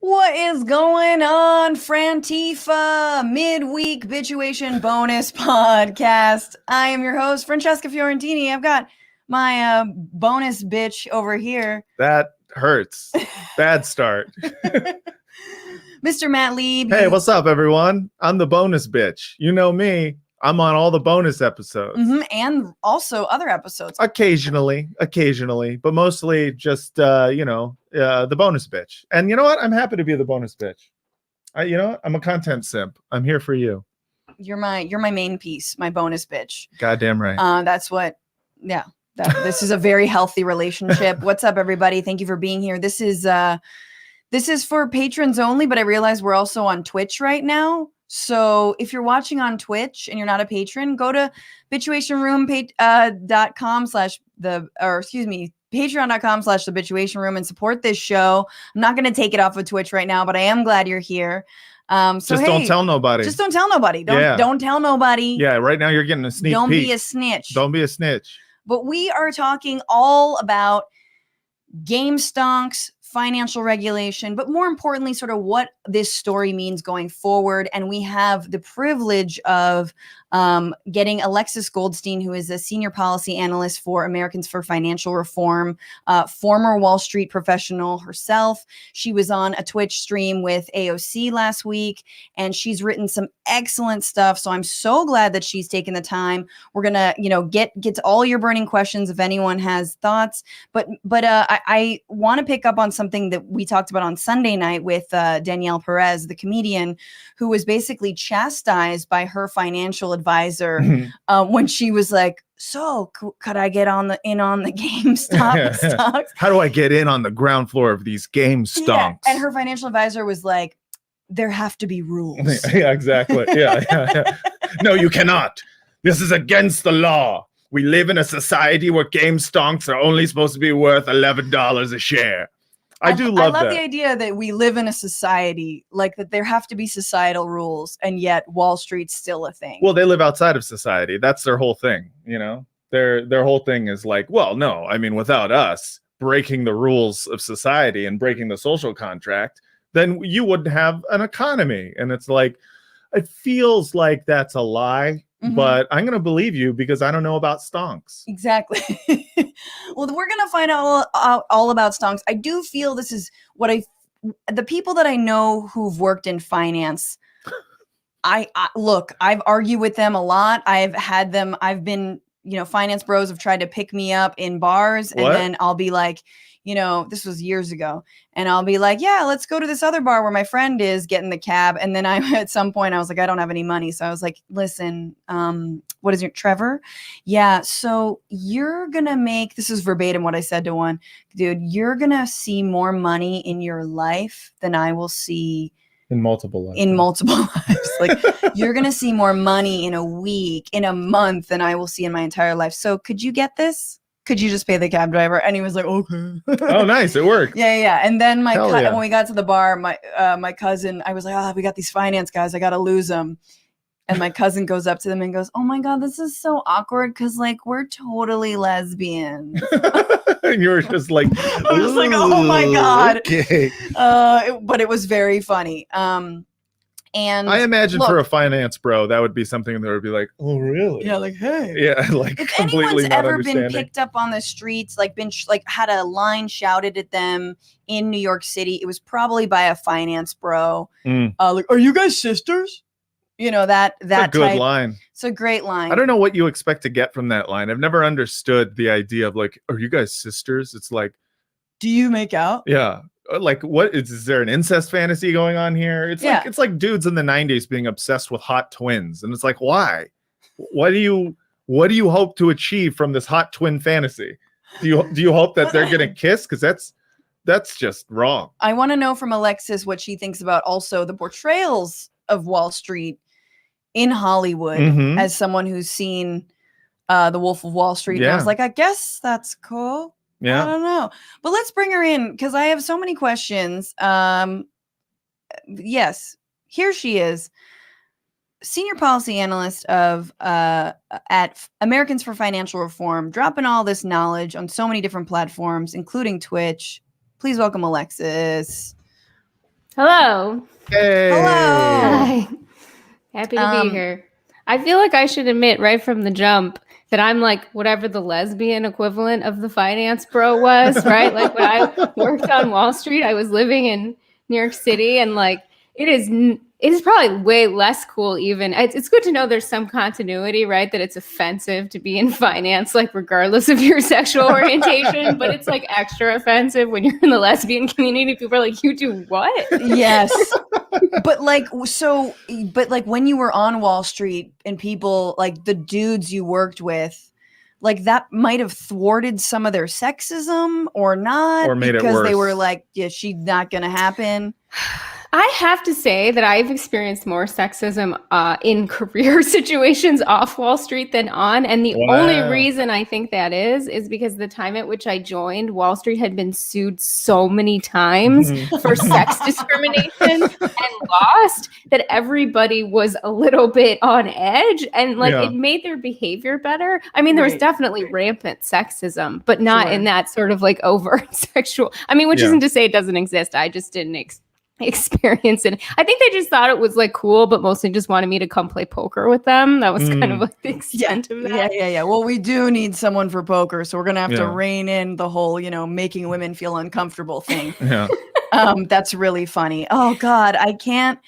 What is going on, Frantifa? Midweek Bitchuation bonus podcast. I am your host, Francesca Fiorentini. I've got my bonus bitch over here. That hurts. Bad start. Mr. MacLeod. Hey, what's up, everyone? I'm the bonus bitch. You know me. I'm on all the bonus episodes. And also other episodes. Occasionally, but mostly just, the bonus bitch. And you know what? I'm happy to be the bonus bitch. I'm a content simp. I'm here for you. You're my main piece, my bonus bitch. Goddamn right. This is a very healthy relationship. What's up, everybody? Thank you for being here. This is for patrons only, but I realize we're also on Twitch right now. So if you're watching on Twitch and you're not a patron, go to patreon.com/the bitchuation room and support this show. I'm not going to take it off of Twitch right now, but I am glad you're here. Don't tell nobody. Just don't tell nobody. Don't tell nobody. Yeah, right now you're getting a sneak peek. Don't be a snitch. Don't be a snitch. But we are talking all about Gamestonks, financial regulation, but more importantly, sort of what this story means going forward. And we have the privilege of getting Alexis Goldstein, who is a senior policy analyst for Americans for Financial Reform, former Wall Street professional herself. She was on a Twitch stream with AOC last week, and she's written some excellent stuff. So I'm so glad that she's taken the time. We're gonna, get to all your burning questions if anyone has thoughts. But I want to pick up on something that we talked about on Sunday night with Danielle Perez, the comedian, who was basically chastised by her financial advisor when she was like, "So could I get in on the GameStop stocks? How do I get in on the ground floor of these GameStonks?" Yeah. And her financial advisor was like, "There have to be rules." Yeah, exactly. Yeah. No, you cannot. This is against the law. We live in a society where GameStonks are only supposed to be worth $11 a share. I love the idea that we live in a society like that. There have to be societal rules, and yet Wall Street's still a thing. Well, they live outside of society. That's their whole thing. Their whole thing is like, well, no, I mean, without us breaking the rules of society and breaking the social contract, then you wouldn't have an economy. And it's like, it feels like that's a lie. But I'm going to believe you because I don't know about stonks. Exactly. Well, we're going to find out all about stonks. I do feel this is the people that I know who've worked in finance, I've argued with them a lot. I've been, finance bros have tried to pick me up in bars. And then I'll be like, this was years ago. And I'll be like, yeah, let's go to this other bar where my friend is getting the cab. And then at some point I was like, I don't have any money. So I was like, listen, what is your Trevor? Yeah. So you're going to make, this is verbatim what I said to one dude, you're going to see more money in your life than I will see in multiple lives. Like you're going to see more money in a week, in a month than I will see in my entire life. So could you get this? Could you just pay the cab driver? And he was like, okay. Oh, nice. It worked. Yeah. And then when we got to the bar, my cousin, I was like, we got these finance guys. I got to lose them. And my cousin goes up to them and goes, oh my God, this is so awkward. Cause like, we're totally lesbians. And you were just like, I was like, oh my God. Okay. But it was very funny. And I imagine for a finance bro, that would be something that would be like, oh, really? Yeah, like, hey. Yeah, like if completely anyone's not ever understanding. been picked up on the streets, had a line shouted at them in New York City, it was probably by a finance bro. Like, are you guys sisters? That's a good line. It's a great line. I don't know what you expect to get from that line. I've never understood the idea of like, are you guys sisters? It's like, do you make out? Yeah. Like, what is there an incest fantasy going on here? It's like dudes in the 90s being obsessed with hot twins. And it's like, why? What do you hope to achieve from this hot twin fantasy? Do you hope that they're going to kiss? Because that's just wrong. I want to know from Alexis what she thinks about also the portrayals of Wall Street in Hollywood as someone who's seen The Wolf of Wall Street. Yeah. And I was like, I guess that's cool. Yeah. I don't know. But let's bring her in because I have so many questions. Yes, here she is. Senior policy analyst at Americans for Financial Reform, dropping all this knowledge on so many different platforms, including Twitch. Please welcome Alexis. Hello. Hey. Hello. Hi. Happy to be here. I feel like I should admit right from the jump that I'm like whatever the lesbian equivalent of the finance bro was, right? Like when I worked on Wall Street, I was living in New York City, and like it is probably way less cool even. It's good to know there's some continuity, right? That it's offensive to be in finance, like regardless of your sexual orientation, but it's like extra offensive when you're in the lesbian community. People are like, you do what? Yes. But when you were on Wall Street and people like the dudes you worked with, like that might have thwarted some of their sexism or not, Or made it because they worse. were like, yeah, she's not going to happen. I have to say that I've experienced more sexism in career situations off Wall Street than on. And the only reason I think that is because the time at which I joined, Wall Street had been sued so many times for sex discrimination and lost that everybody was a little bit on edge, and like it made their behavior better. I mean, there was definitely rampant sexism, but not in that sort of like overt sexual. I mean, which isn't to say it doesn't exist. I just didn't experience it. I think they just thought it was like cool, but mostly just wanted me to come play poker with them. That was kind of like the extent of that. Yeah. Well, we do need someone for poker, so we're gonna have to rein in the whole, making women feel uncomfortable thing. That's really funny. Oh God, I can't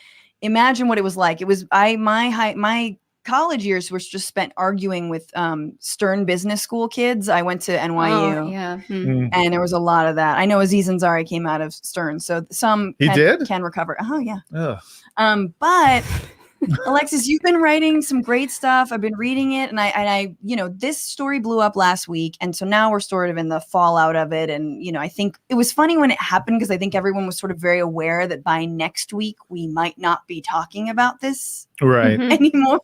imagine what it was like. It was my college years was just spent arguing with Stern Business School kids. I went to NYU, and there was a lot of that. I know Aziz Ansari came out of Stern, so some can recover. Oh yeah. But Alexis, you've been writing some great stuff. I've been reading it, and I this story blew up last week, and so now we're sort of in the fallout of it. And I think it was funny when it happened, because I think everyone was sort of very aware that by next week we might not be talking about this anymore.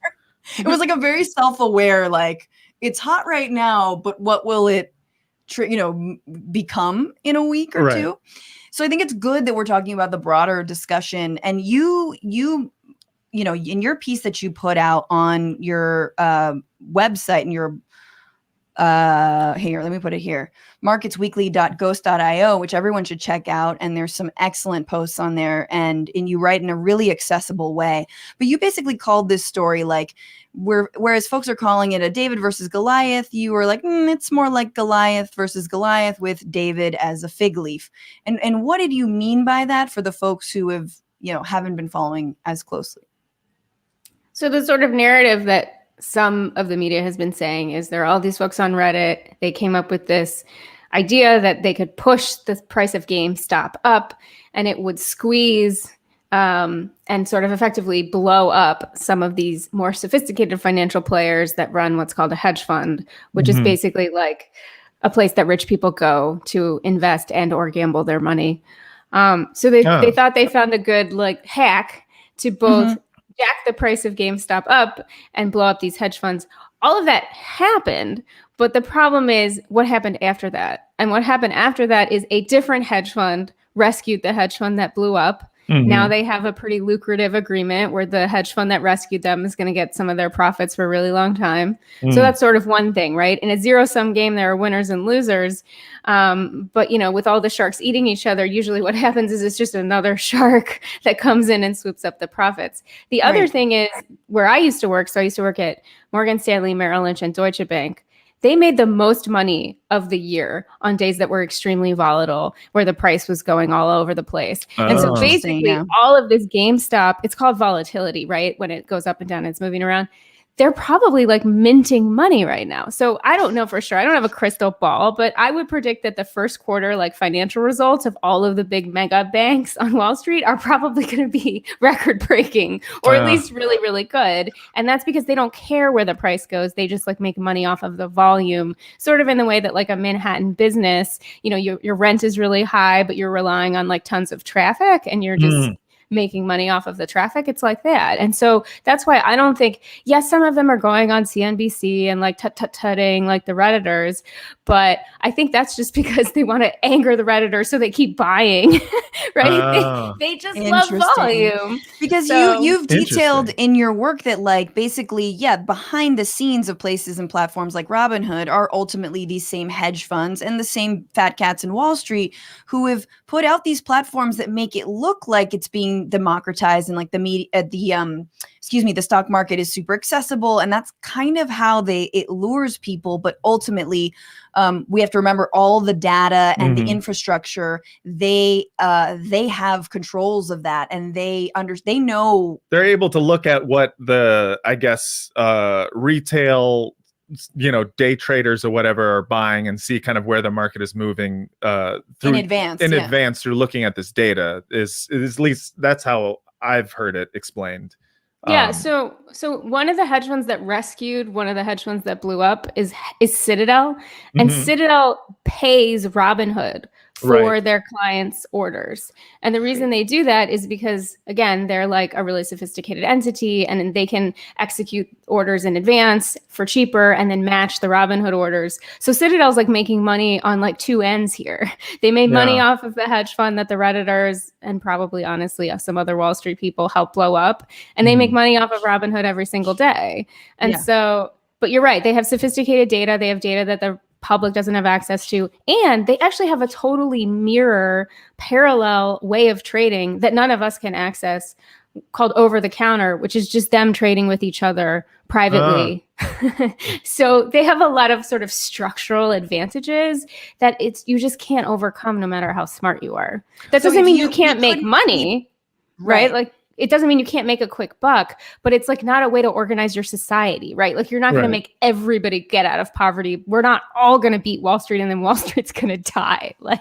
It was like a very self-aware, like, it's hot right now, but what will it become in a week or two? So I think it's good that we're talking about the broader discussion. And you in your piece that you put out on your website, and your here, let me put it here, marketsweekly.ghost.io, which everyone should check out. And there's some excellent posts on there, and you write in a really accessible way. But you basically called this story like, whereas folks are calling it a David versus Goliath, you were like, it's more like Goliath versus Goliath with David as a fig leaf. And what did you mean by that for the folks who have haven't been following as closely? So the sort of narrative that some of the media has been saying is there are all these folks on Reddit. They came up with this idea that they could push the price of GameStop up, and it would squeeze and sort of effectively blow up some of these more sophisticated financial players that run what's called a hedge fund, which is basically like a place that rich people go to invest and or gamble their money. So they thought they found a good like hack to both jack the price of GameStop up and blow up these hedge funds. All of that happened, but the problem is what happened after that. And what happened after that is a different hedge fund rescued the hedge fund that blew up. Now they have a pretty lucrative agreement where the hedge fund that rescued them is going to get some of their profits for a really long time. So that's sort of one thing, right? In a zero-sum game, there are winners and losers. But, with all the sharks eating each other, usually what happens is it's just another shark that comes in and swoops up the profits. The other thing is where I used to work. So I used to work at Morgan Stanley, Merrill Lynch, and Deutsche Bank. They made the most money of the year on days that were extremely volatile, where the price was going all over the place. And so basically all of this GameStop, it's called volatility, right? When it goes up and down, it's moving around. They're probably like minting money right now. So I don't know for sure. I don't have a crystal ball, but I would predict that the first quarter, like financial results of all of the big mega banks on Wall Street are probably going to be record breaking, or at least really, really good. And that's because they don't care where the price goes. They just like make money off of the volume, sort of in the way that like a Manhattan business, your rent is really high, but you're relying on like tons of traffic, and you're just making money off of the traffic. It's like that. And so that's why I don't think, yes, some of them are going on CNBC and like tut-tut-tutting like the Redditors, but I think that's just because they want to anger the Redditors so they keep buying, right? They just love volume. Because you've detailed in your work that like basically, behind the scenes of places and platforms like Robinhood are ultimately these same hedge funds and the same fat cats in Wall Street who have put out these platforms that make it look like it's being democratized and like the stock market is super accessible, and that's kind of how it lures people. But ultimately, we have to remember all the data and the infrastructure. They have controls of that, and they know. They're able to look at what the retail, day traders or whatever are buying and see kind of where the market is moving in advance through looking at this data. Is at least that's how I've heard it explained. Yeah. So one of the hedge funds that rescued one of the hedge funds that blew up is Citadel, and Citadel pays Robinhood for their clients' orders. And the reason they do that is because, again, they're like a really sophisticated entity, and they can execute orders in advance for cheaper and then match the Robinhood orders. So Citadel's like making money on like two ends here. They made money off of the hedge fund that the Redditors and probably honestly some other Wall Street people helped blow up. And they make money off of Robinhood every single day. And so, but you're right. They have sophisticated data. They have data that the public doesn't have access to. And they actually have a totally parallel way of trading that none of us can access, called over the counter, which is just them trading with each other privately. So they have a lot of sort of structural advantages that you just can't overcome no matter how smart you are. That doesn't mean you can't make money, right? Like, it doesn't mean you can't make a quick buck, but it's like not a way to organize your society, right? Like you're not going to make everybody get out of poverty. We're not all going to beat Wall Street and then Wall Street's going to die. Like,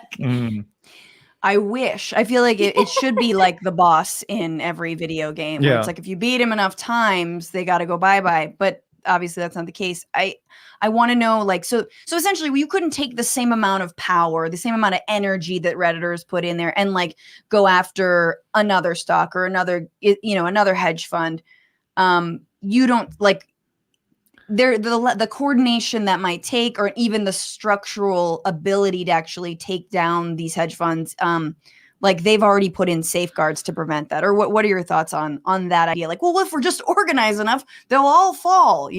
I feel like it should be like the boss in every video game. Where it's like, if you beat him enough times, they got to go bye-bye. But obviously that's not the case. I want to know, like, so essentially you couldn't take the same amount of power, the same amount of energy that Redditors put in there and like go after another stock or another hedge fund. You don't like the coordination that might take, or even the structural ability to actually take down these hedge funds. Like they've already put in safeguards to prevent that. Or what are your thoughts on that idea? Like, well, if we're just organized enough, they'll all fall,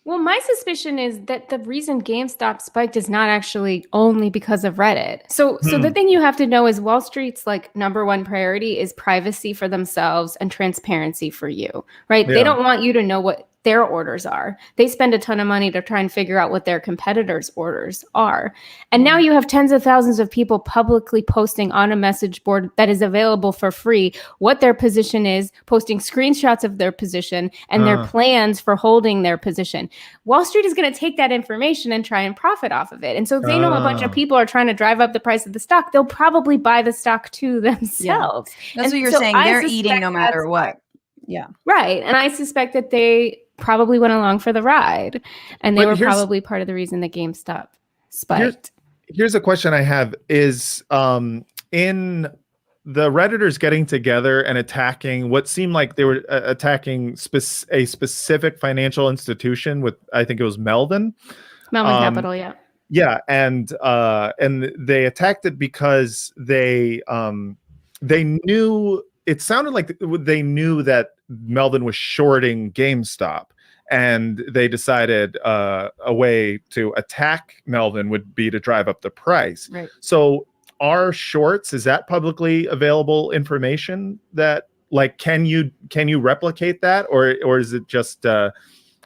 Well, my suspicion is that the reason GameStop spiked is not actually only because of Reddit. So the thing you have to know is Wall Street's like number one priority is privacy for themselves and transparency for you, right? Yeah. They don't want you to know what their orders are. They spend a ton of money to try and figure out what their competitors' orders are. And now you have tens of thousands of people publicly posting on a message board that is available for free what their position is, posting screenshots of their position and their plans for holding their position. Wall Street is going to take that information and try and profit off of it. And so if they know a bunch of people are trying to drive up the price of the stock, they'll probably buy the stock too themselves. Yeah. That's what you're saying. They're eating no matter what. Yeah. Right. And I suspect that they probably went along for the ride, and they were probably part of the reason that GameStop spiked. Here's a question I have is in the Redditors getting together and attacking what seemed like they were attacking a specific financial institution with, I think it was Melvin Capital. Yeah. Yeah. And they attacked it because they knew, it sounded like they knew that Melvin was shorting GameStop, and they decided a way to attack Melvin would be to drive up the price. Right. So are shorts, is that publicly available information that, like, can you replicate that, or is it just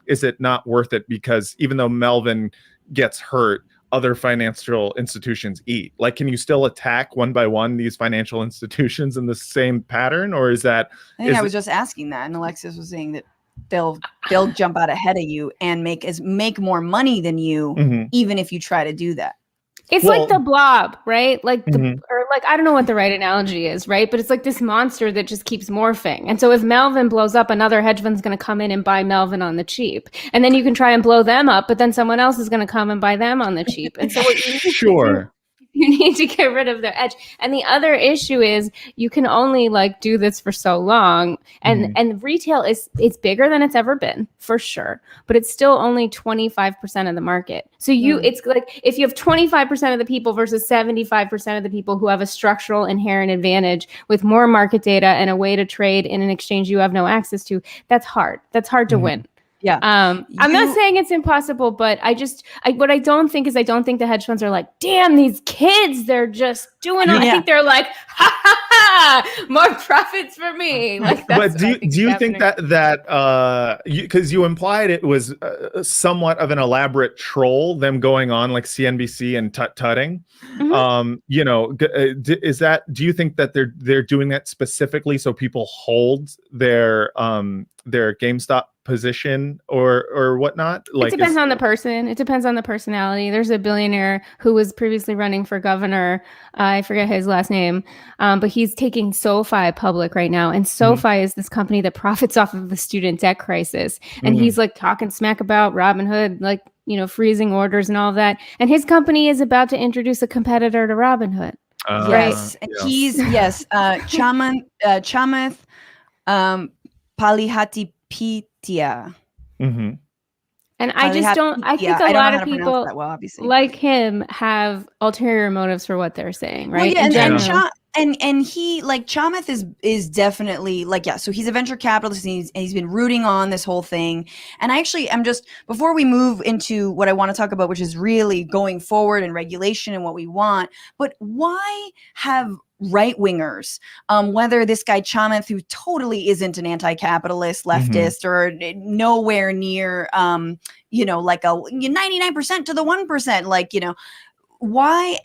is it not worth it because even though Melvin gets hurt, other financial institutions eat? Like, can you still attack one by one these financial institutions in the same pattern, or is that? I was just asking that, and Alexis was saying that they'll jump out ahead of you and make more money than you, even if you try to do that. It's like the blob, right? Like or like, I don't know what the right analogy is, right? But it's like this monster that just keeps morphing. And so if Melvin blows up, another hedge fund's going to come in and buy Melvin on the cheap. And then you can try and blow them up, but then someone else is going to come and buy them on the cheap. And so what you need sure. You need to get rid of their edge. And the other issue is you can only like do this for so long. And retail it's bigger than it's ever been, for sure. But it's still only 25% of the market. So it's like if you have 25% of the people versus 75% of the people who have a structural inherent advantage with more market data and a way to trade in an exchange you have no access to, that's hard. That's hard to win. Yeah. I'm not saying it's impossible, but what I don't think the hedge funds are like, damn, these kids, they're just doing it. I think they're like, ha ha ha, more profits for me. Like, that's but do you think that because you implied it was somewhat of an elaborate troll, them going on like CNBC and tutting, do you think that they're doing that specifically so people hold their GameStop position or whatnot? Like, it depends on the person. It depends on the personality. There's a billionaire who was previously running for governor. I forget his last name, but he's taking SoFi public right now. And SoFi is this company that profits off of the student debt crisis. And he's like talking smack about Robinhood, like, freezing orders and all of that. And his company is about to introduce a competitor to Robinhood. Yes. And he's, Chamath Palihapitiya. And I just don't. I think a lot of people like him have ulterior motives for what they're saying, right? Well, and he, like, Chamath is definitely like, so he's a venture capitalist and he's been rooting on this whole thing. And I'm just, before we move into what I want to talk about, which is really going forward and regulation and what we want, but why have right-wingers, whether this guy Chamath, who totally isn't an anti-capitalist leftist or nowhere near, like a 99% to the 1%, like, why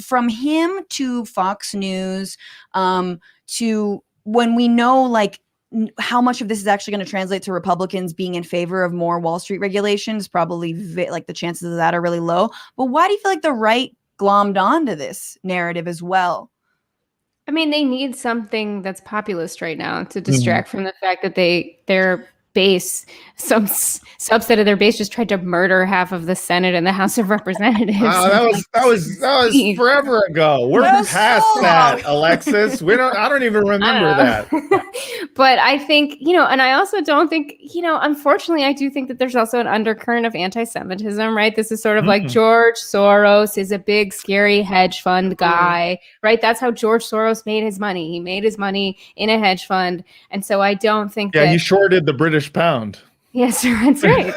from him to Fox News, to when we know like how much of this is actually going to translate to Republicans being in favor of more Wall Street regulations, probably like the chances of that are really low. But why do you feel like the right glommed onto this narrative as well? I mean, they need something that's populist right now to distract from the fact that their base, some subset of their base, just tried to murder half of the Senate and the House of Representatives. That was forever ago. We're past that, Alexis. I don't even remember that. But I think, and I also don't think, unfortunately, I do think that there's also an undercurrent of anti-Semitism, right? This is sort of like George Soros is a big, scary hedge fund guy, right? That's how George Soros made his money. He made his money in a hedge fund. And so I don't think he shorted the British pound. Yes, that's right.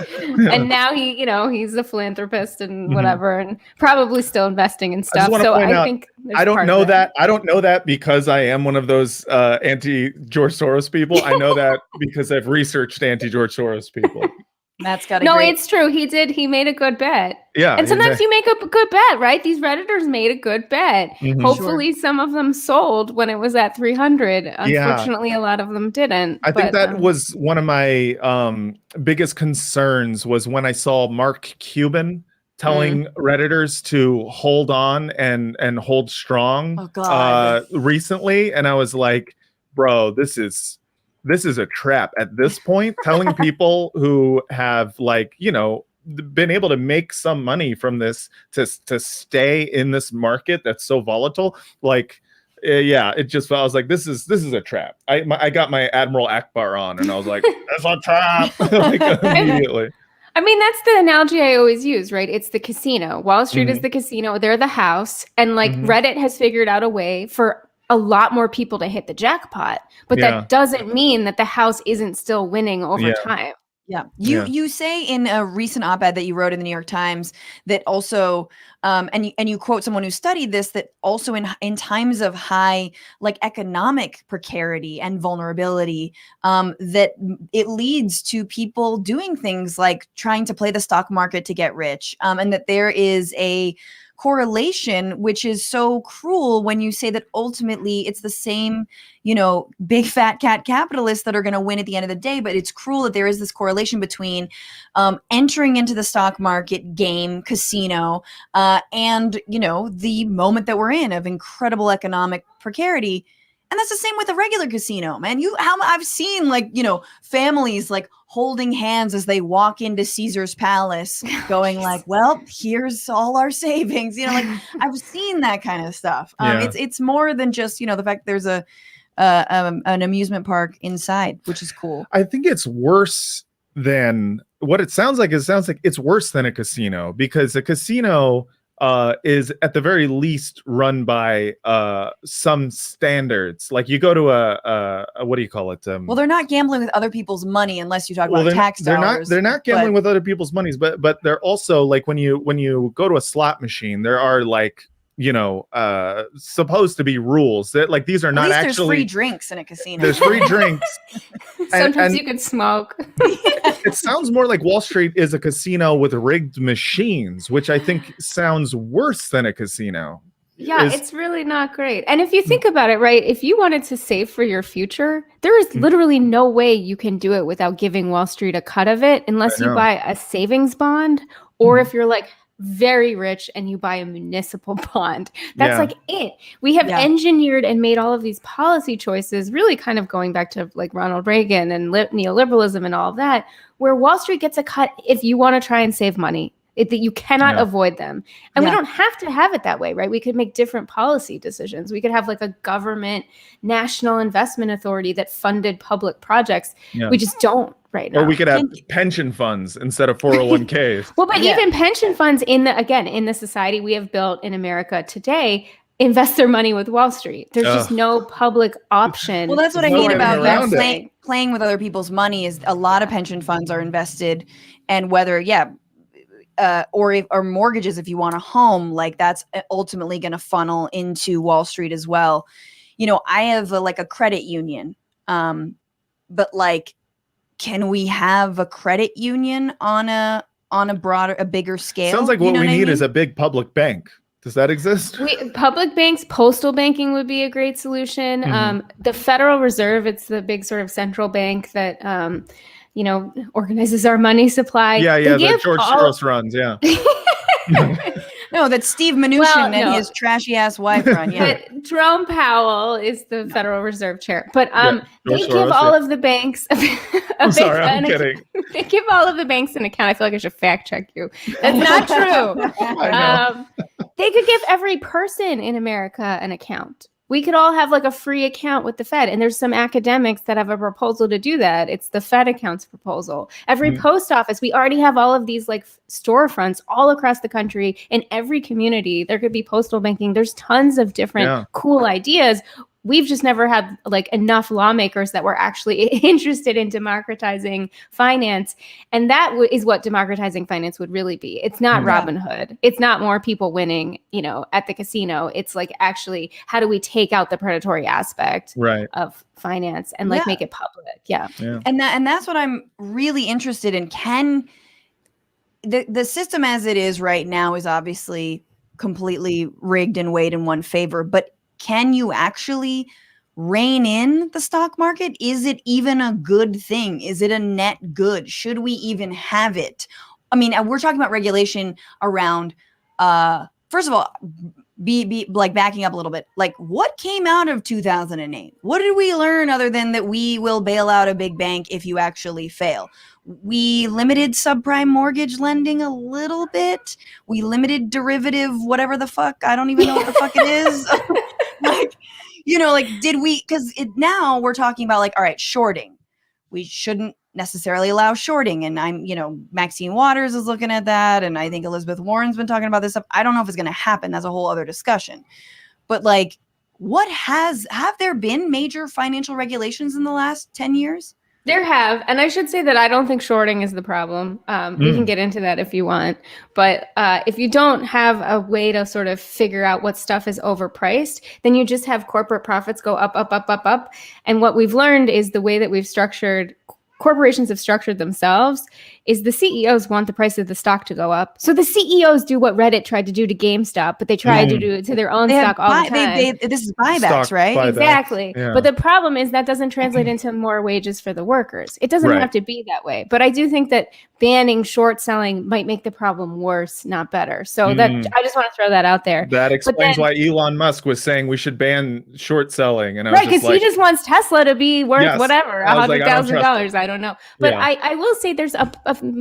And now he's a philanthropist and whatever, and probably still investing in stuff. So I think I don't know that. I don't know that because I am one of those anti-George Soros people. I know that because I've researched anti-George Soros people. Matt's got it's true. He made a good bet. Yeah. And sometimes you make a good bet, right? These Redditors made a good bet. Hopefully some of them sold when it was at 300. Unfortunately, a lot of them didn't. I think that was one of my biggest concerns was when I saw Mark Cuban telling Redditors to hold on and hold strong recently. And I was like, bro, this is a trap at this point. Telling people who have been able to make some money from this to stay in this market that's so volatile. Like, I was like, this is a trap. I got my Admiral Akbar on and I was like, that's a trap. Immediately. I mean, that's the analogy I always use, right? It's the casino. Wall Street is the casino. They're the house. And Reddit has figured out a way for a lot more people to hit the jackpot, but that doesn't mean that the house isn't still winning over time. Yeah. You say in a recent op-ed that you wrote in the New York Times that also, and you quote someone who studied this, that also in times of high economic precarity and vulnerability, that it leads to people doing things like trying to play the stock market to get rich, and that there is a correlation, which is so cruel when you say that ultimately it's the same, big fat cat capitalists that are going to win at the end of the day. But it's cruel that there is this correlation between entering into the stock market game casino and, the moment that we're in of incredible economic precarity. And that's the same with a regular casino, man. I've seen like, families like holding hands as they walk into Caesar's Palace going like, well, here's all our savings. Like I've seen that kind of stuff. It's more than just, the fact there's an amusement park inside, which is cool. I think it's worse than what it sounds like. It sounds like it's worse than a casino, because a casino is at the very least run by some standards. Like you go to a what do you call it? Well, they're not gambling with other people's money unless you talk about tax dollars. They're not gambling with other people's monies, but they're also like when you go to a slot machine, there are like supposed to be rules that like these are not actually. There's free drinks in a casino. There's free drinks. Sometimes you can smoke. It sounds more like Wall Street is a casino with rigged machines, which I think sounds worse than a casino. Yeah, it's really not great. And if you think about it, right, if you wanted to save for your future, there is literally no way you can do it without giving Wall Street a cut of it, unless you buy a savings bond, or if you're like very rich and you buy a municipal bond. That's like it. We have engineered and made all of these policy choices, really kind of going back to like Ronald Reagan and neoliberalism and all of that, where Wall Street gets a cut if you want to try and save money. That you cannot avoid them. And we don't have to have it that way, right? We could make different policy decisions. We could have like a government national investment authority that funded public projects. We just don't right now. Or we could have pension funds instead of 401ks. Well, but even pension funds in the society we have built in America today invest their money with Wall Street. There's just no public option. Well, that's what I mean about that. Playing with other people's money is a lot of pension funds are invested, and whether, or mortgages, if you want a home, like that's ultimately going to funnel into Wall Street as well. I have a credit union, but like, can we have a credit union on a bigger scale? Sounds like what we need is a big public bank. Does that exist? Public banks, postal banking would be a great solution. The Federal Reserve, it's the big sort of central bank that organizes our money supply. That George Soros runs, No, that Steve Mnuchin and his trashy ass wife run. But Jerome Powell is the Federal Reserve chair. But they give all of the banks. I'm sorry, I'm kidding. They give all of the banks an account. I feel like I should fact check you. That's not true. I know. They could give every person in America an account. We could all have like a free account with the Fed. And there's some academics that have a proposal to do that. It's the Fed accounts proposal. Every post office, we already have all of these like storefronts all across the country. In every community, there could be postal banking. There's tons of different cool ideas. We've just never had like enough lawmakers that were actually interested in democratizing finance. And that is what democratizing finance would really be. It's not Robin Hood. It's not more people winning, at the casino. It's like, actually, how do we take out the predatory aspect of finance and make it public? Yeah. And that's what I'm really interested in. Can the system as it is right now is obviously completely rigged and weighed in one favor, but can you actually rein in the stock market? Is it even a good thing? Is it a net good? Should we even have it? I mean, we're talking about regulation around, first of all, be like backing up a little bit. Like, what came out of 2008? What did we learn other than that we will bail out a big bank if you actually fail? We limited subprime mortgage lending a little bit. We limited derivative, whatever the fuck. I don't even know what the fuck it is. Did we, because now we're talking about like, all right, shorting. We shouldn't necessarily allow shorting. And Maxine Waters is looking at that. And I think Elizabeth Warren's been talking about this stuff. I don't know if it's going to happen. That's a whole other discussion. But like, have there been major financial regulations in the last 10 years? There have, and I should say that I don't think shorting is the problem. We can get into that if you want. But if you don't have a way to sort of figure out what stuff is overpriced, then you just have corporate profits go up, up, up, up, up. And what we've learned is the way that corporations have structured themselves is the CEOs want the price of the stock to go up. So the CEOs do what Reddit tried to do to GameStop, but they tried to do it to their own stock all the time. This is buybacks, Stock right? buyback. Exactly. Yeah. But the problem is that doesn't translate into more wages for the workers. It doesn't have to be that way. But I do think that banning short selling might make the problem worse, not better. So that I just want to throw that out there. That explains why Elon Musk was saying we should ban short selling. And I was right, because he just wants Tesla to be worth whatever, $100,000. I don't know. But I will say there's a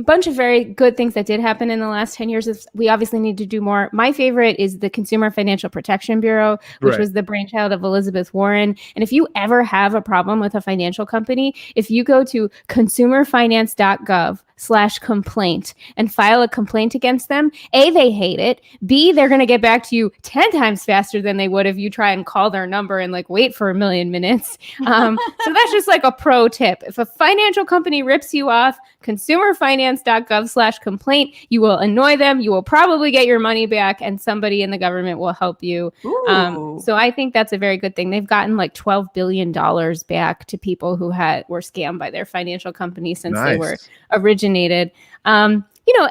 bunch of very good things that did happen in the last 10 years. We obviously need to do more. My favorite is the Consumer Financial Protection Bureau, which was the brainchild of Elizabeth Warren. And if you ever have a problem with a financial company, if you go to consumerfinance.gov/complaint and file a complaint against them, A, they hate it. B, they're going to get back to you 10 times faster than they would if you try and call their number and like wait for a million minutes. So that's just like a pro tip. If a financial company rips you off, consumerfinance.gov/complaint, you will annoy them. You will probably get your money back and somebody in the government will help you. So I think that's a very good thing. They've gotten like $12 billion back to people who were scammed by their financial company since they were originated. And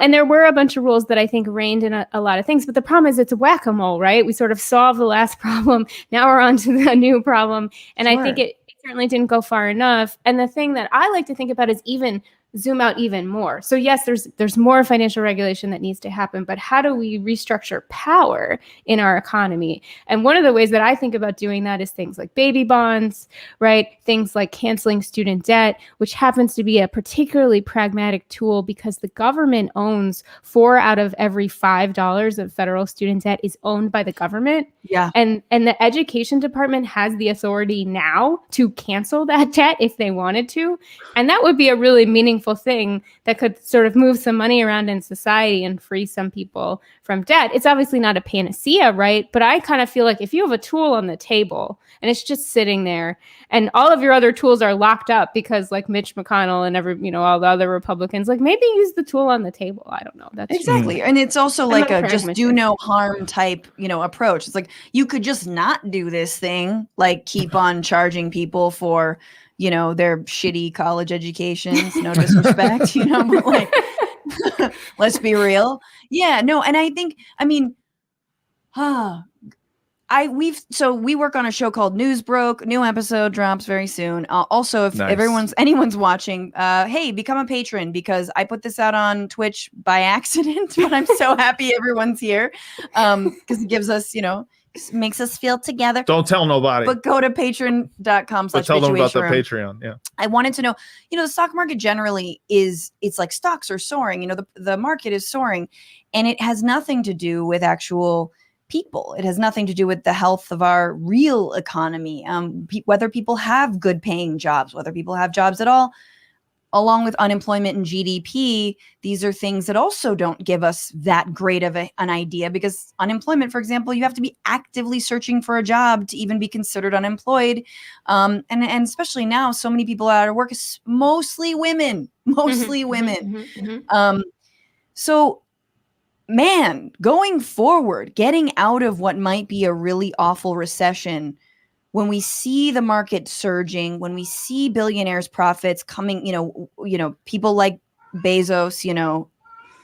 there were a bunch of rules that I think reined in a lot of things, but the problem is it's a whack-a-mole, right? We sort of solved the last problem. Now we're on to the new problem. And I think it certainly didn't go far enough. And the thing that I like to think about is even zoom out even more. So yes, there's more financial regulation that needs to happen, but how do we restructure power in our economy? And one of the ways that I think about doing that is things like baby bonds, right? Things like canceling student debt, which happens to be a particularly pragmatic tool because the government owns 4 out of every $5 of federal student debt is owned by the government. Yeah. And the education department has the authority now to cancel that debt if they wanted to. And that would be a really meaningful thing that could sort of move some money around in society and free some people from debt. It's obviously not a panacea, right? But I kind of feel like if you have a tool on the table and it's just sitting there and all of your other tools are locked up because like Mitch McConnell and all the other Republicans, like maybe use the tool on the table. I don't know. That's exactly. And it's also like a just do no harm type, approach. It's like you could just not do this thing, like keep on charging people for their shitty college educations, no disrespect, but like, let's be real. Yeah, no. And I think, we work on a show called News Broke. New episode drops very soon. Also, if anyone's watching, hey, become a patron because I put this out on Twitch by accident, but I'm so happy everyone's here because it gives us, makes us feel together. Don't tell nobody. But go to patreon.com/Bitchuation. Tell them about the Patreon. Yeah. I wanted to know, the stock market generally it's like stocks are soaring. The market is soaring and it has nothing to do with actual people. It has nothing to do with the health of our real economy. Whether people have good paying jobs, whether people have jobs at all, along with unemployment and GDP, these are things that also don't give us that great of an idea because unemployment, for example, you have to be actively searching for a job to even be considered unemployed. And especially now, so many people out of work, mostly women. So, man, going forward, getting out of what might be a really awful recession, when we see the market surging, when we see billionaires' profits coming, people like Bezos,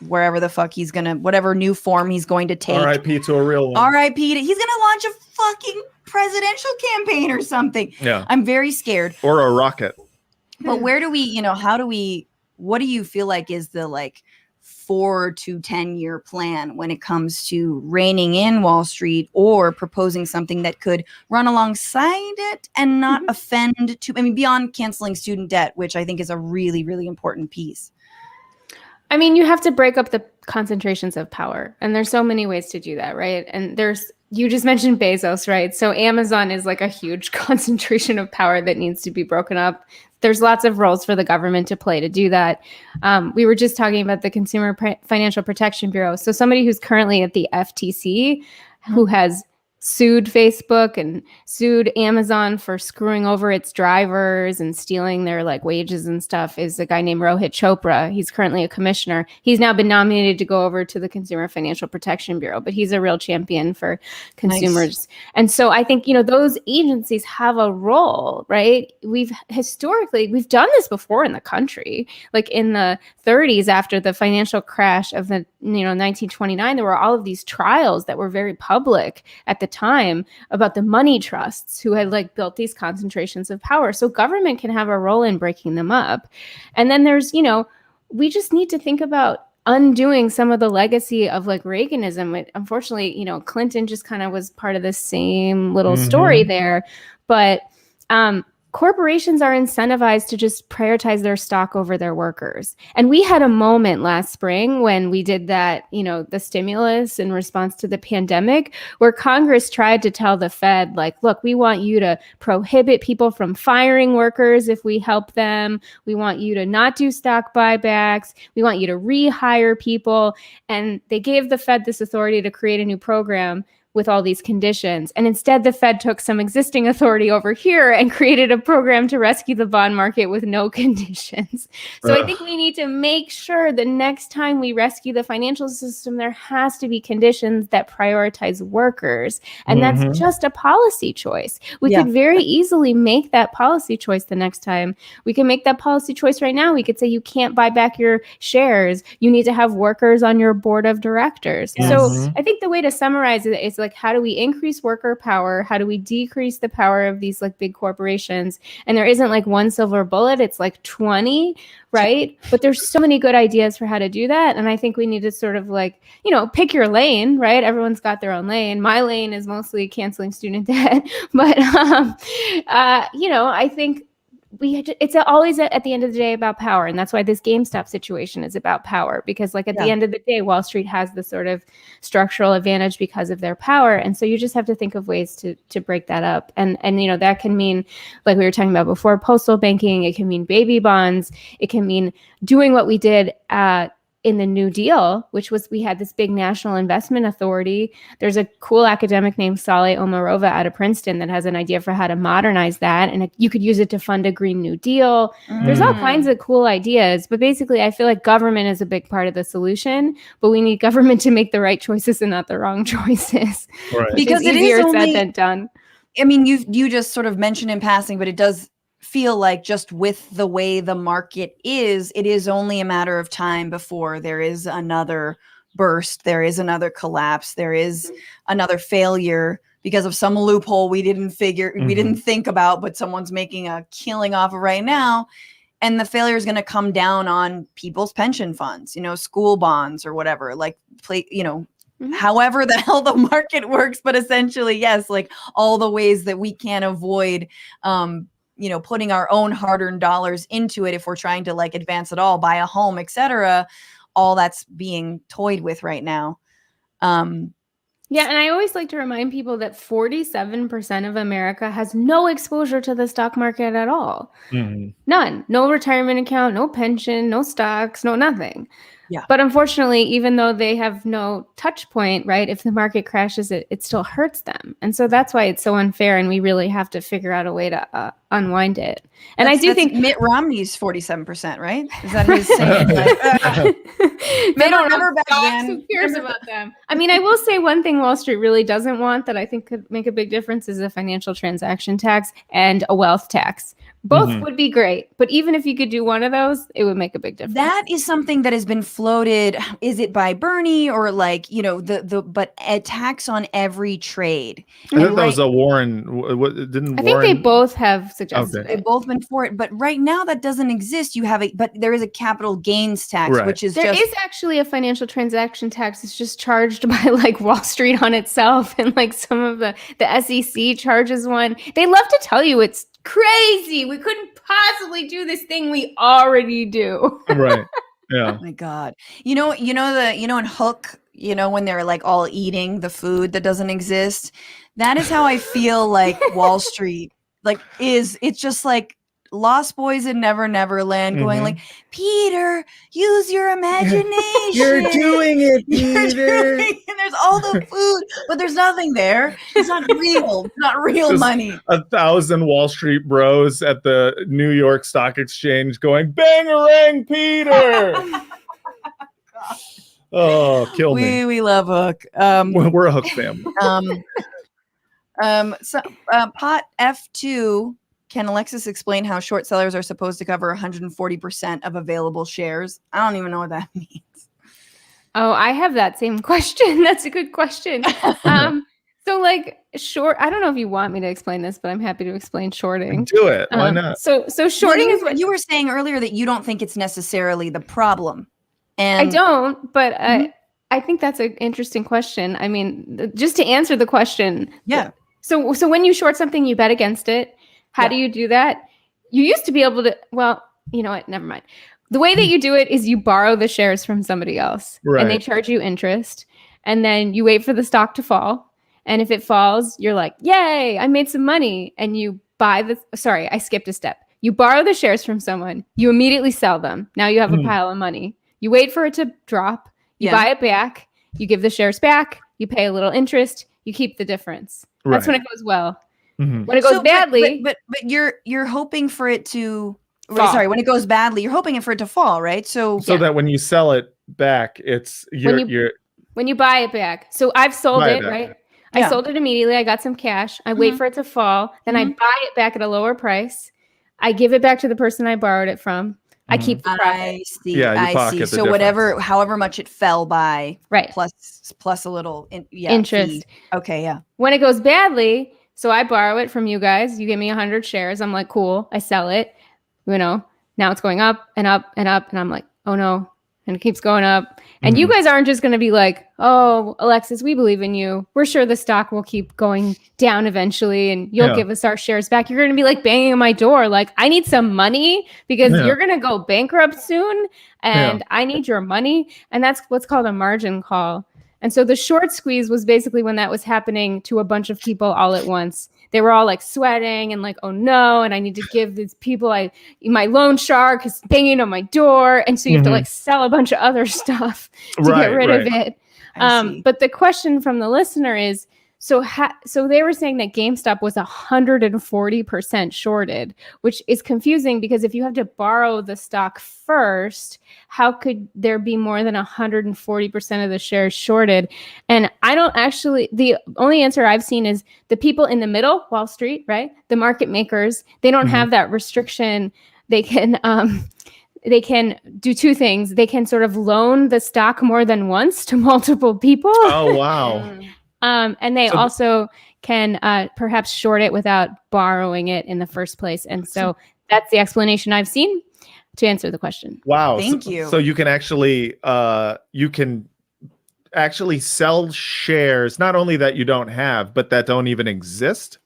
wherever the fuck he's gonna, whatever new form he's going to take. R.I.P. to a real one. R.I.P. He's gonna launch a fucking presidential campaign or something. Yeah. I'm very scared. Or a rocket. But where do we, what do you feel like is the 4 to 10 year plan when it comes to reining in Wall Street or proposing something that could run alongside it and not offend beyond canceling student debt, which I think is a really, really important piece? You have to break up the concentrations of power. And there's so many ways to do that, right? And you just mentioned Bezos, right? So Amazon is like a huge concentration of power that needs to be broken up. There's lots of roles for the government to play to do that. We were just talking about the Consumer Financial Protection Bureau. So somebody who's currently at the FTC, who has sued Facebook and sued Amazon for screwing over its drivers and stealing their like wages and stuff is a guy named Rohit Chopra. He's currently a commissioner. He's now been nominated to go over to the Consumer Financial Protection Bureau, but he's a real champion for consumers. Nice. And so I think, those agencies have a role, right? We've done this before in the country. Like in the 30s, after the financial crash of the 1929, there were all of these trials that were very public at the time about the money trusts who had like built these concentrations of power. So government can have a role in breaking them up. And then there's, we just need to think about undoing some of the legacy of like Reaganism. Unfortunately, Clinton just kind of was part of the same little story there. But corporations are incentivized to just prioritize their stock over their workers. And we had a moment last spring when we did that, the stimulus in response to the pandemic, where Congress tried to tell the Fed, like, look, we want you to prohibit people from firing workers if we help them. We want you to not do stock buybacks. We want you to rehire people. And they gave the Fed this authority to create a new program with all these conditions. And instead, the Fed took some existing authority over here and created a program to rescue the bond market with no conditions. So I think we need to make sure the next time we rescue the financial system, there has to be conditions that prioritize workers. And that's just a policy choice. We could very easily make that policy choice the next time. We can make that policy choice right now. We could say you can't buy back your shares. You need to have workers on your board of directors. So I think the way to summarize it is like, how do we increase worker power? How do we decrease the power of these like big corporations? And there isn't like one silver bullet. It's like 20, right? But there's so many good ideas for how to do that. And I think we need to sort of like, pick your lane, right? Everyone's got their own lane. My lane is mostly canceling student debt. But, I think it's always at the end of the day about power. And that's why this GameStop situation is about power, because like at the end of the day, Wall Street has this sort of structural advantage because of their power. And so you just have to think of ways to break that up. And that can mean, like we were talking about before, postal banking. It can mean baby bonds. It can mean doing what we did in the New Deal, which was we had this big national investment authority. There's a cool academic named Saleh Omarova out of Princeton that has an idea for how to modernize that. And you could use it to fund a Green New Deal. There's all kinds of cool ideas. But basically, I feel like government is a big part of the solution, but we need government to make the right choices and not the wrong choices. Right. Because it's easier said than done. I mean, you just sort of mentioned in passing, but it does feel like just with the way the market is, it is only a matter of time before there is another burst, there is another collapse, there is another failure because of some loophole we didn't think about, but someone's making a killing off of right now. And the failure is going to come down on people's pension funds, school bonds or whatever, however the hell the market works. But essentially, yes, like all the ways that we can't avoid, putting our own hard-earned dollars into it if we're trying to like advance it all, buy a home, etc. All that's being toyed with right now. Yeah, and I always like to remind people that 47% of America has no exposure to the stock market at all. None. No retirement account, no pension, no stocks, no nothing. Yeah. But unfortunately, even though they have no touch point, right, if the market crashes, it still hurts them. And so that's why it's so unfair. And we really have to figure out a way to unwind it. And I do think Mitt Romney's 47%, right? Is that his saying? They don't remember back then. Who cares about them? I mean, I will say one thing Wall Street really doesn't want that I think could make a big difference is a financial transaction tax and a wealth tax. Both would be great, but even if you could do one of those, it would make a big difference. That is something that has been floated. Is it by Bernie or like, but a tax on every trade? I thought that was a Warren. I think they both have suggested They've both been for it, but right now that doesn't exist. But there is a capital gains tax, which is there is actually a financial transaction tax. It's just charged by like Wall Street on itself, and like some of the SEC charges one. They love to tell you it's crazy. We couldn't possibly do this thing we already do. Right. Yeah. Oh my God. In Hook, when they're like all eating the food that doesn't exist. That is how I feel like Wall Street it's just like Lost Boys in Never Neverland going like, Peter, use your imagination. You're doing it, Peter. And they're there's all the food, but there's nothing there. It's not real. It's not real Just money. 1,000 Wall Street bros at the New York Stock Exchange going, "Bangarang, Peter!" Oh, kill me. We love Hook. We're a Hook family. Pot F2. Can Alexis explain how short sellers are supposed to cover 140% of available shares? I don't even know what that means. Oh, I have that same question. That's a good question. So like short, I don't know if you want me to explain this, but I'm happy to explain shorting. Do it. Why not? So shorting is what you were saying earlier, that you don't think it's necessarily the problem. And I don't, but I think that's an interesting question. I mean, just to answer the question. Yeah. So when you short something, you bet against it. How do you do that? You used to be able to, well, you know what? Never mind. The way that you do it is you borrow the shares from somebody else, right, and they charge you interest, and then you wait for the stock to fall. And if it falls, you're like, yay, I made some money. And you buy sorry, I skipped a step. You borrow the shares from someone, you immediately sell them. Now you have a pile of money. You wait for it to drop, you buy it back, you give the shares back, you pay a little interest, you keep the difference. That's when it goes well. Mm-hmm. When it goes badly, but you're hoping for it to fall. Sorry, when it goes badly, you're hoping for it to fall, right? So that when you sell it back, it's when you buy it back. So I've sold it, right? Yeah. I sold it immediately. I got some cash. I wait for it to fall. Then I buy it back at a lower price. I give it back to the person I borrowed it from. I keep the profit. I see. Yeah, you I pocket see. the So difference. however much it fell by, right? Plus a little interest. Fee. Okay, yeah. When it goes badly, so I borrow it from you guys. You give me 100 shares. I'm like, cool. I sell it. You know, now it's going up and up and up, and I'm like, oh no. And it keeps going up. And you guys aren't just going to be like, oh, Alexis, we believe in you. We're sure the stock will keep going down eventually and you'll give us our shares back. You're going to be like banging on my door. Like, I need some money because you're going to go bankrupt soon and I need your money. And that's what's called a margin call. And so the short squeeze was basically when that was happening to a bunch of people all at once. They were all like sweating and like, oh no, and I need to give these people my loan shark is banging on my door. And so you have to like sell a bunch of other stuff to get rid of it. But the question from the listener is, so they were saying that GameStop was 140% shorted, which is confusing because if you have to borrow the stock first, how could there be more than 140% of the shares shorted? And the only answer I've seen is the people in the middle, Wall Street, right? The market makers, they don't have that restriction. They can do two things. They can sort of loan the stock more than once to multiple people. Oh, wow. And they also can perhaps short it without borrowing it in the first place. And so that's the explanation I've seen to answer the question. Wow. Thank you. So you can actually sell shares, not only that you don't have, but that don't even exist.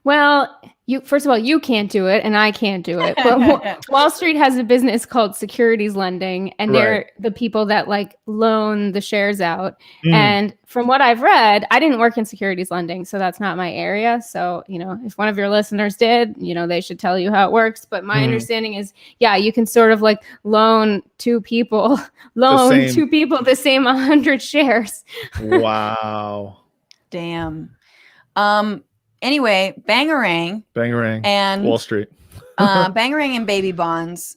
Well, first of all, you can't do it and I can't do it. But Wall Street has a business called securities lending, and they're the people that like loan the shares out. And from what I've read, I didn't work in securities lending, so that's not my area. So, if one of your listeners did, they should tell you how it works. But my understanding is, you can sort of like loan two people the same 100 shares. Wow. Damn. Anyway, Bangarang and Wall Street. Bangarang and baby bonds.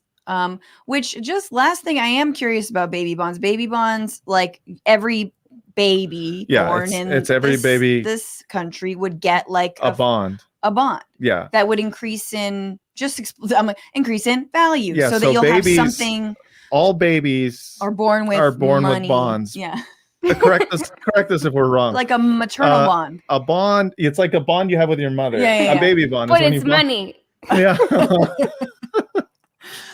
Which just last thing, I am curious about baby bonds. Baby bonds, like every baby born in this country would get like a bond. A bond. Yeah. That would increase in increase in value. Yeah, so that you'll have something. All babies are born with with bonds. Yeah. Correct us if we're wrong. Like a maternal bond. A bond. It's like a bond you have with your mother. Yeah. A baby bond. But it's money. Yeah.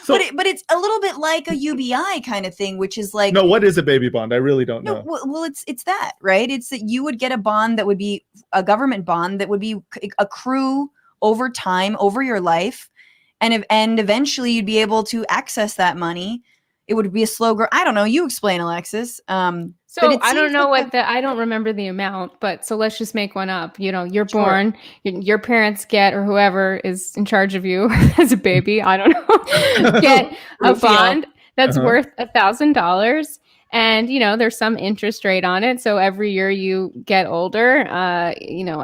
But it's a little bit like a UBI kind of thing, which is like. No, what is a baby bond? I really don't know. Well, it's that, right? It's that you would get a bond that would be a government bond that would be accrue over time, over your life, and eventually you'd be able to access that money. It would be a slow growth. I don't know. You explain, Alexis. So I don't know I don't remember the amount, but so let's just make one up. You're born, your parents get, or whoever is in charge of you as a baby, I don't know, get a bond that's worth $1,000. And, there's some interest rate on it. So every year you get older, I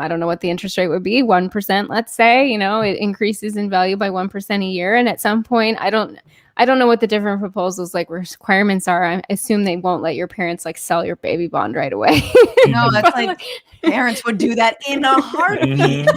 don't know what the interest rate would be, 1%, let's say, it increases in value by 1% a year. And at some point, I don't know what the different proposals requirements are. I assume they won't let your parents sell your baby bond right away. No, that's parents would do that in a heartbeat.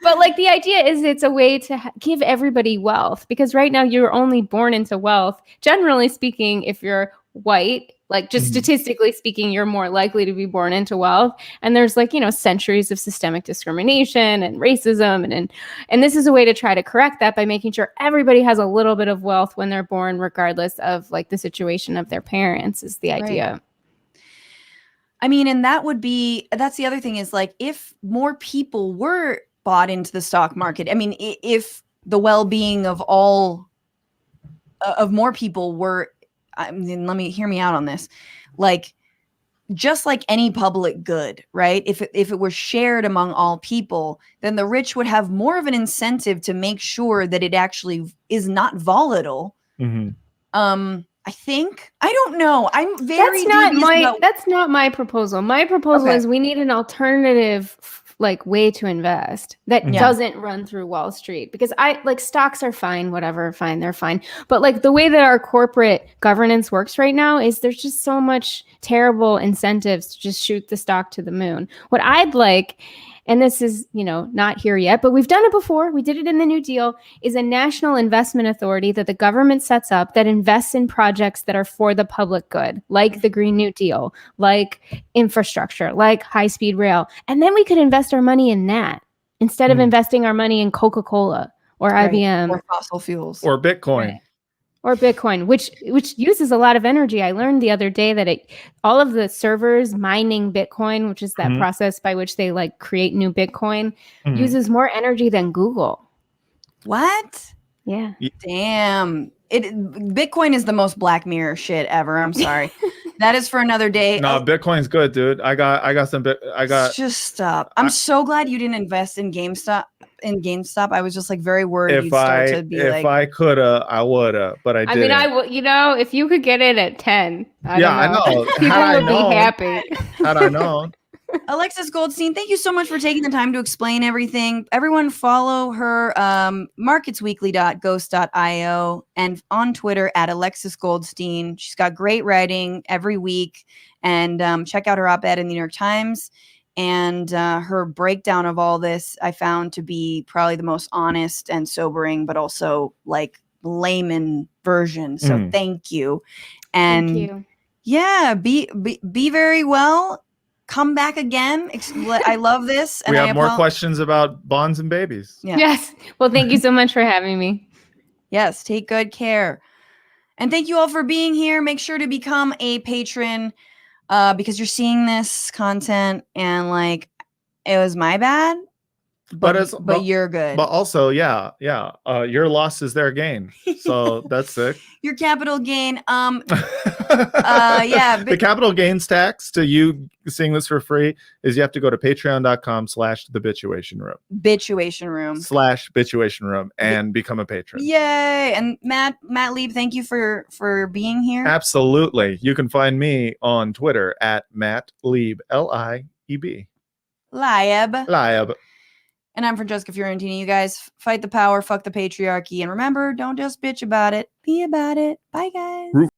But the idea is it's a way to give everybody wealth, because right now you're only born into wealth. Generally speaking, if you're white, just statistically speaking, you're more likely to be born into wealth. And there's centuries of systemic discrimination and racism. And this is a way to try to correct that by making sure everybody has a little bit of wealth when they're born, regardless of the situation of their parents, is the idea. Right. I mean, and that's the other thing is if more people were bought into the stock market, I mean, if the well-being of more people were, I mean, hear me out on this, just like any public good, right? If it were shared among all people, then the rich would have more of an incentive to make sure that it actually is not volatile. I think, I don't know. I'm very that's not my proposal. My proposal is we need an alternative way to invest that doesn't run through Wall Street, because stocks are fine, whatever, fine, they're fine. But the way that our corporate governance works right now is there's just so much terrible incentives to just shoot the stock to the moon. What I'd like, and this is, not here yet, but we've done it before, we did it in the New Deal, is a national investment authority that the government sets up that invests in projects that are for the public good, like the Green New Deal, like infrastructure, like high-speed rail. And then we could invest our money in that instead of investing our money in Coca-Cola or IBM. Or fossil fuels. Or Bitcoin. Right. Or Bitcoin, which uses a lot of energy. I learned the other day that all of the servers mining Bitcoin, which is that process by which they create new Bitcoin, uses more energy than Google. What? Yeah. Damn. Bitcoin is the most Black Mirror shit ever. I'm sorry. That is for another day. No, Bitcoin's good, dude. I got some Just stop. I'm so glad you didn't invest in GameStop. I was just very worried you'd start to be if I coulda, I woulda, but I didn't. I mean, if you could get it at 10, I know. People would be happy. Had I known. Alexis Goldstein, thank you so much for taking the time to explain everything. Everyone follow her marketsweekly.ghost.io and on Twitter at Alexis Goldstein. She's got great writing every week. And check out her op-ed in the New York Times. And her breakdown of all this I found to be probably the most honest and sobering, but also layman version. So thank you. And thank you. Yeah, be very well. Come back again. I love this. And we have more questions about bonds and babies. Yeah. Yes. Well, thank you so much for having me. Yes. Take good care. And thank you all for being here. Make sure to become a patron because you're seeing this content and it was my bad. But you're good. But also, your loss is their gain. So that's sick. Your capital gain. The capital gains tax to you seeing this for free is you have to go to patreon.com/thebitchuation room. Bitchuation room. /bitchuation room and become a patron. Yay. And MacLeod, thank you for being here. Absolutely. You can find me on Twitter at MacLeod, Lieb. Lieb. And I'm Francesca Fiorentini. You guys fight the power, fuck the patriarchy. And remember, don't just bitch about it. Be about it. Bye, guys.